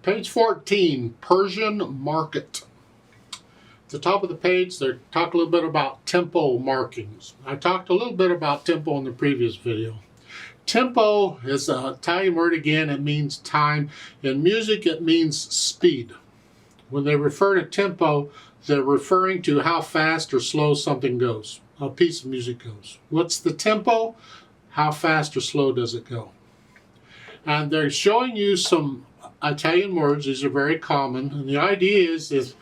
Page 14, Persian Market. At the top of the page, they talk a little bit about tempo markings. I talked a little bit about tempo in the previous video. Tempo is an Italian word again. It means time. In music, it means speed. When they refer to tempo, they're referring to how fast or slow something goes, a piece of music goes. What's the tempo? How fast or slow does it go? And they're showing you some Italian words. These are very common. And the idea is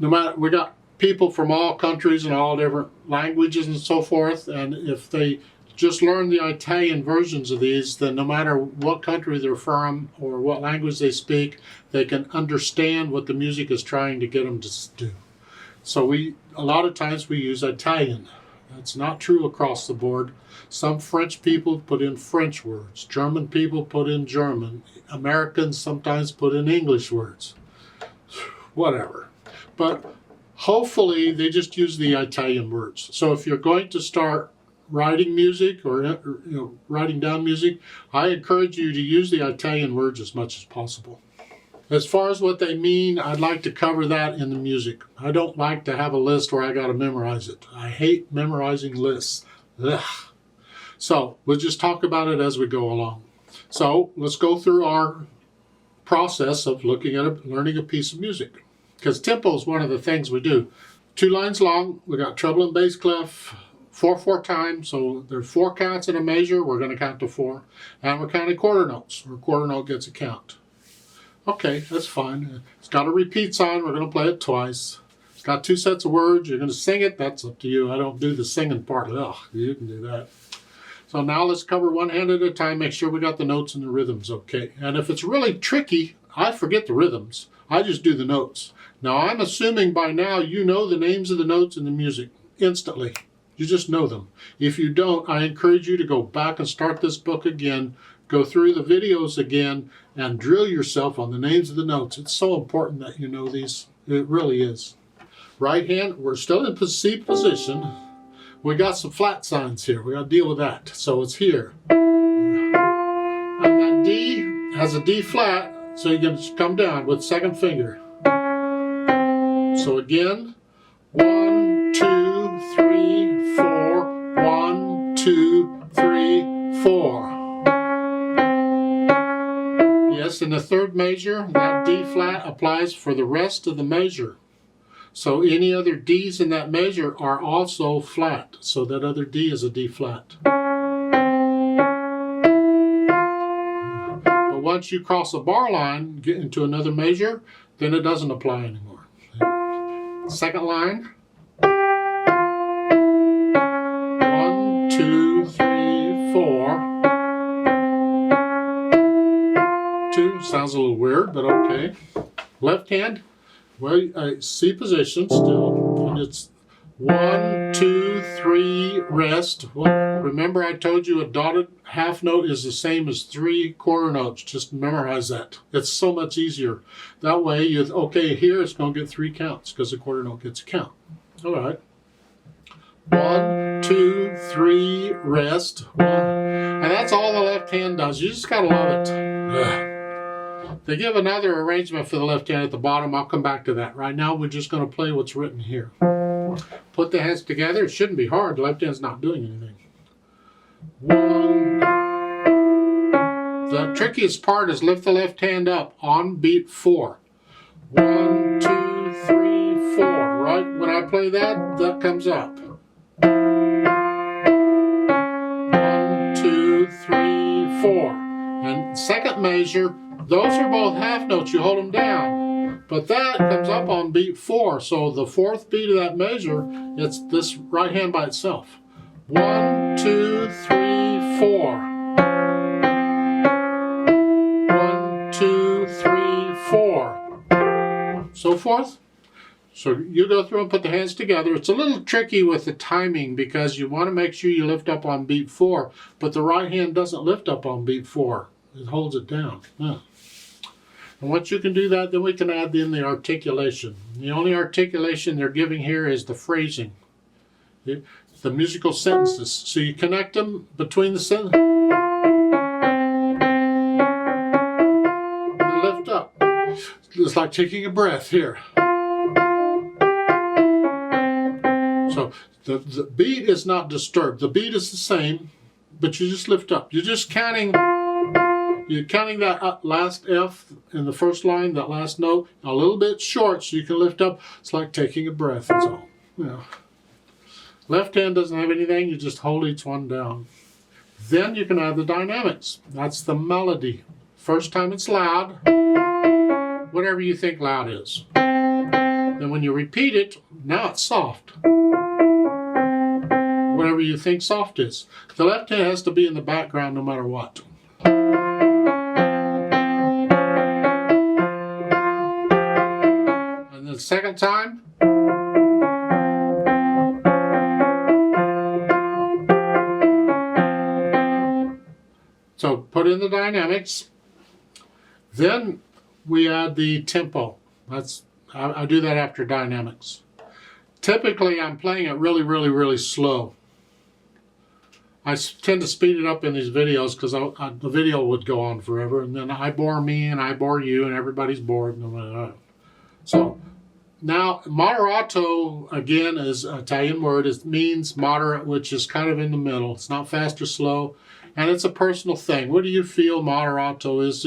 no matter, we got people from all countries and all different languages and so forth, and if they just learn the Italian versions of these, then no matter what country they're from or what language they speak, they can understand what the music is trying to get them to do. So a lot of times we use Italian. That's not true across the board. Some French people put in French words. German people put in German. Americans sometimes put in English words. Whatever. But hopefully they just use the Italian words. So if you're going to start writing music or writing down music, I encourage you to use the Italian words as much as possible. As far as what they mean, I'd like to cover that in the music. I don't like to have a list where I got to memorize it. I hate memorizing lists. Ugh. So we'll just talk about it as we go along. So let's go through our process of looking at learning a piece of music. Because tempo is one of the things we do. 2 lines long, we got treble and bass clef, 4/4 time, so there's 4 counts in a measure, we're going to count to 4. And we're counting quarter notes, where a quarter note gets a count. Okay, that's fine. It's got a repeat sign, we're going to play it twice. It's got 2 sets of words, you're going to sing it, that's up to you. I don't do the singing part. Ugh, you can do that. So now let's cover one hand at a time, make sure we got the notes and the rhythms okay. And if it's really tricky, I forget the rhythms. I just do the notes. Now I'm assuming by now you know the names of the notes in the music instantly. You just know them. If you don't, I encourage you to go back and start this book again, go through the videos again, and drill yourself on the names of the notes. It's so important that you know these. It really is. Right hand, we're still in C position. We got some flat signs here. We got to deal with that. So it's here. And then D has a D flat, so you can just come down with second finger. So again, 1, 2, 3, 4, 1, 2, 3, 4. Yes, in the third measure, that D flat applies for the rest of the measure. So any other D's in that measure are also flat. So that other D is a D flat. But once you cross a bar line, get into another measure, then it doesn't apply anymore. Second line. 1, 2, 3, 4. 2 sounds a little weird, but okay. Left hand, well, C position still, and it's 1, 2, 3, rest. Well, remember I told you a dotted half note is the same as 3 quarter notes. Just memorize that. It's so much easier. That way, okay, here it's going to get 3 counts because the quarter note gets a count. All right. 1, 2, 3, rest. 1. And that's all the left hand does. You just got to love it. Ugh. They give another arrangement for the left hand at the bottom. I'll come back to that. Right now, we're just going to play what's written here. Put the hands together. It shouldn't be hard. The left hand's not doing anything. 1. The trickiest part is lift the left hand up on beat 4. 1, 2, 3, 4. Right? When I play that, that comes up. 1, 2, 3, 4. And second measure, those are both half notes. You hold them down. But that comes up on beat 4. So the 4th beat of that measure, it's this right hand by itself. 1, 2, 3, 4. 1, 2, 3, 4. So forth. So you go through and put the hands together. It's a little tricky with the timing because you want to make sure you lift up on beat 4, but the right hand doesn't lift up on beat 4. It holds it down. Yeah. And once you can do that, then we can add in the articulation. The only articulation they're giving here is the phrasing, the musical sentences. So you connect them between the sentences. And lift up. It's like taking a breath here. So the beat is not disturbed. The beat is the same, but you just lift up. You're just counting. You're counting that last F in the first line, that last note, a little bit short so you can lift up. It's like taking a breath, that's all. You know. Left hand doesn't have anything, you just hold each one down. Then you can add the dynamics. That's the melody. First time it's loud, whatever you think loud is. Then when you repeat it, now it's soft. Whatever you think soft is. The left hand has to be in the background no matter what. And the second time, so put in the dynamics. Then we add the tempo. I do that after dynamics. Typically I'm playing it really slow. I tend to speed it up in these videos because the video would go on forever, and then I bore me and I bore you and everybody's bored. So now moderato, again, is an Italian word. It means moderate, which is kind of in the middle. It's not fast or slow, and it's a personal thing. What do you feel moderato is?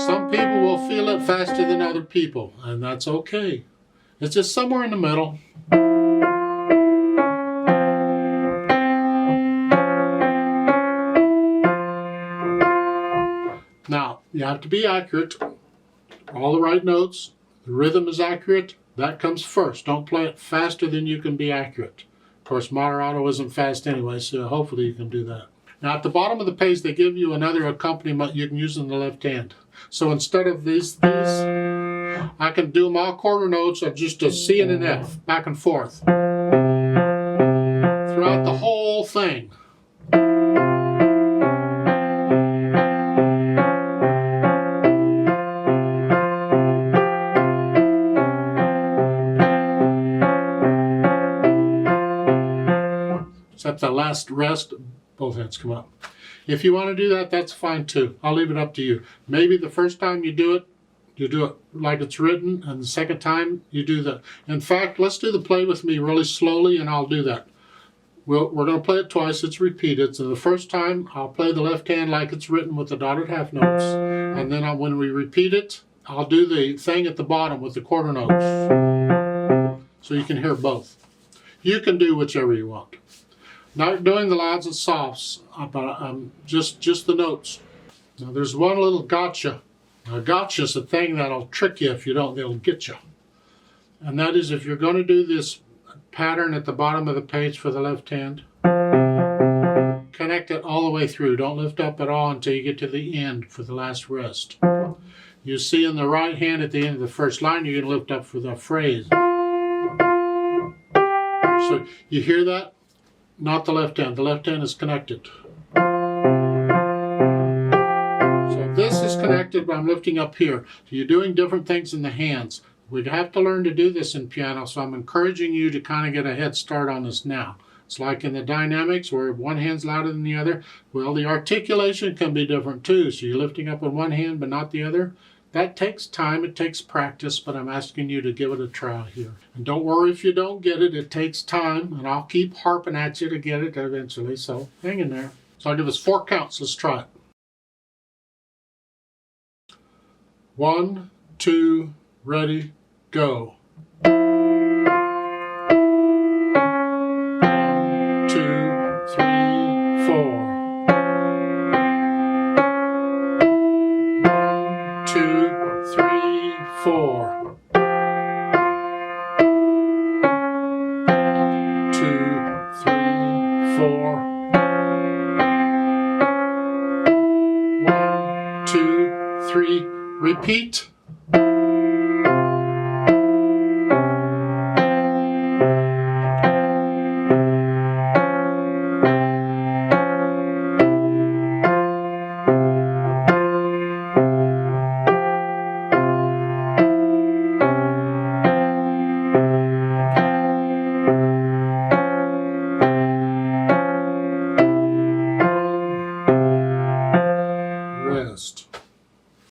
Some people will feel it faster than other people, and that's okay. It's just somewhere in the middle. Now, you have to be accurate. All the right notes. The rhythm is accurate. That comes first. Don't play it faster than you can be accurate. Of course, moderato isn't fast anyway, so hopefully you can do that. Now, at the bottom of the page, they give you another accompaniment you can use in the left hand. So instead of these, I can do them all quarter notes of just a C and an F, back and forth, throughout the whole thing. Except the last rest, both hands come up. If you want to do that, that's fine too. I'll leave it up to you. Maybe the first time you do it like it's written, and the second time you do the... In fact, let's do the play with me really slowly, and I'll do that. We're going to play it twice. It's repeated. So the first time, I'll play the left hand like it's written with the dotted half notes. And then when we repeat it, I'll do the thing at the bottom with the quarter notes. So you can hear both. You can do whichever you want. Not doing the louds and softs, but just the notes. Now there's one little gotcha. A gotcha is a thing that'll trick you if you don't, it'll get you. And that is if you're going to do this pattern at the bottom of the page for the left hand, connect it all the way through. Don't lift up at all until you get to the end for the last rest. You see in the right hand at the end of the first line, you're going to lift up for the phrase. So you hear that? Not the left hand. The left hand is connected. So this is connected, but I'm lifting up here. So you're doing different things in the hands. We'd have to learn to do this in piano, so I'm encouraging you to kind of get a head start on this now. It's like in the dynamics where one hand's louder than the other. Well, the articulation can be different too. So you're lifting up with one hand but not the other. That takes time, it takes practice, but I'm asking you to give it a try here. And don't worry if you don't get it, it takes time, and I'll keep harping at you to get it eventually, so hang in there. So I'll give us 4 counts, let's try it. 1, 2, ready, go. 1, 2, 3, 4. 1, 2, 3, 4. 2, 3, 4. 1, 2, 3. Repeat. Rest.